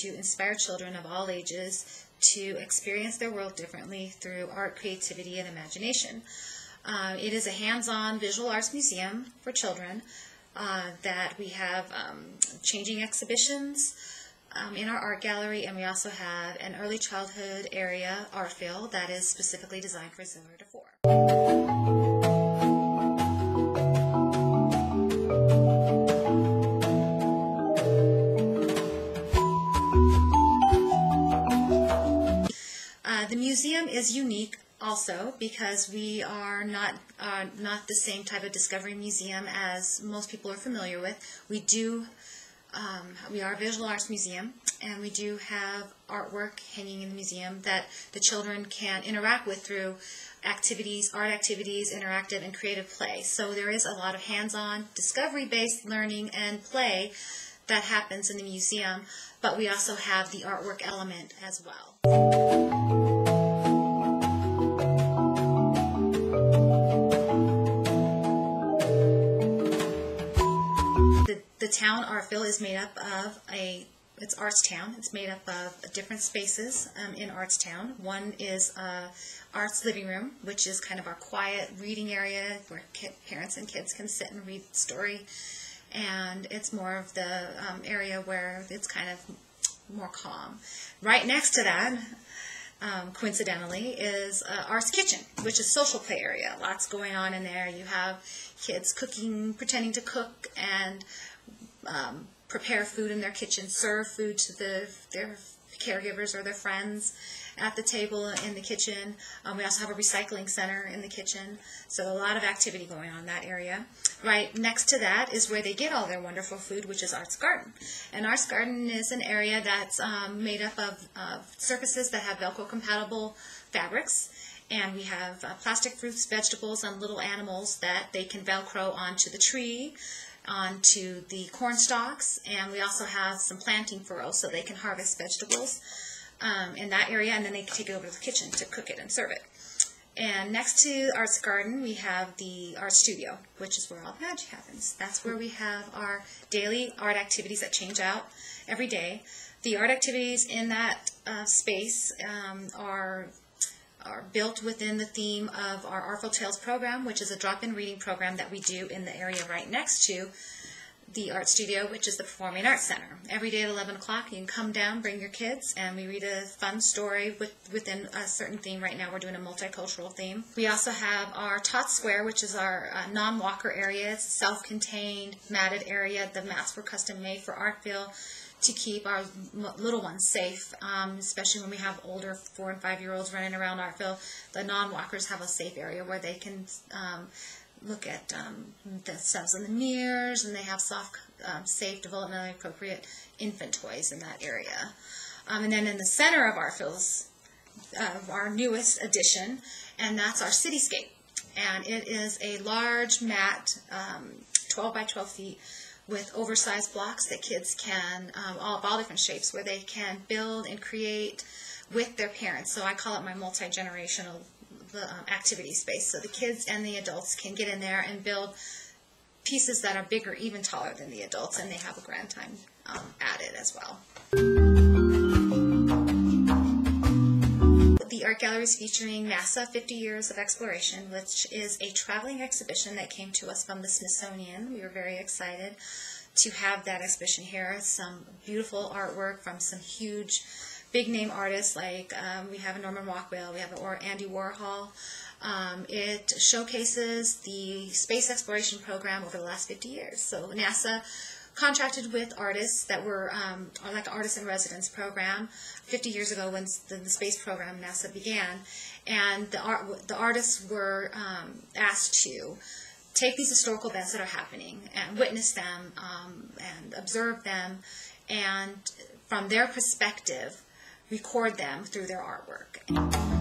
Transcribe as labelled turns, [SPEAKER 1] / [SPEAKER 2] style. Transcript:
[SPEAKER 1] to inspire children of all ages to experience their world differently through art, creativity, and imagination. It is a hands-on visual arts museum for children that we have changing exhibitions in our art gallery, and we also have an early childhood area, Artfield, that is specifically designed for 0 to 4. The museum is unique also because we are not the same type of discovery museum as most people are familiar with. We are a visual arts museum, and we do have artwork hanging in the museum that the children can interact with through activities, art activities, interactive and creative play. So there is a lot of hands-on, discovery-based learning and play that happens in the museum, but we also have the artwork element as well. The town, Artfield, is made up of it's Artstown. It's made up of different spaces in Artstown. One is Art's Living Room, which is kind of our quiet reading area where parents and kids can sit and read the story. And it's more of the area where it's kind of more calm. Right next to that, coincidentally, is Art's Kitchen, which is social play area. Lots going on in there. You have kids cooking, pretending to cook, and prepare food in their kitchen, serve food to their caregivers or their friends at the table in the kitchen. We also have a recycling center in the kitchen, so a lot of activity going on in that area. Right next to that is where they get all their wonderful food, which is Art's Garden. And Art's Garden is an area that's made up of surfaces that have Velcro-compatible fabrics. And we have plastic fruits, vegetables, and little animals that they can Velcro onto the tree, onto the corn stalks, and we also have some planting furrows so they can harvest vegetables in that area, and then they can take it over to the kitchen to cook it and serve it. And next to Art's Garden, we have the Art Studio, which is where all the magic happens. That's where we have our daily art activities that change out every day. The art activities in that space are built within the theme of our Artful Tales program, which is a drop-in reading program that we do in the area right next to the Art Studio, which is the Performing Arts Center. Every day at 11 o'clock, you can come down, bring your kids, and we read a fun story within a certain theme. Right now, we're doing a multicultural theme. We also have our Tot Square, which is our non-walker area. It's a self-contained, matted area. The mats were custom-made for Artfield to keep our little ones safe, especially when we have older 4- and 5-year-olds running around Artfield. The non-walkers have a safe area where they can look at themselves in the mirrors, and they have soft, safe, developmentally appropriate infant toys in that area. And then in the center of Artfield's, our newest addition, and that's our Cityscape. And it is a large mat, 12 by 12 feet, with oversized blocks that kids can, of all different shapes, where they can build and create with their parents. So I call it my multi-generational activity space. So the kids and the adults can get in there and build pieces that are bigger, even taller than the adults, and they have a grand time at it as well. The art gallery is featuring NASA 50 Years of Exploration, which is a traveling exhibition that came to us from the Smithsonian. We were very excited to have that exhibition here. Some beautiful artwork from some huge big-name artists, like we have a Norman Rockwell, we have Andy Warhol. It showcases the space exploration program over the last 50 years. So NASA contracted with artists that were like an artist in residence program 50 years ago when the space program NASA began, and the artists were asked to take these historical events that are happening and witness them and observe them, and from their perspective record them through their artwork.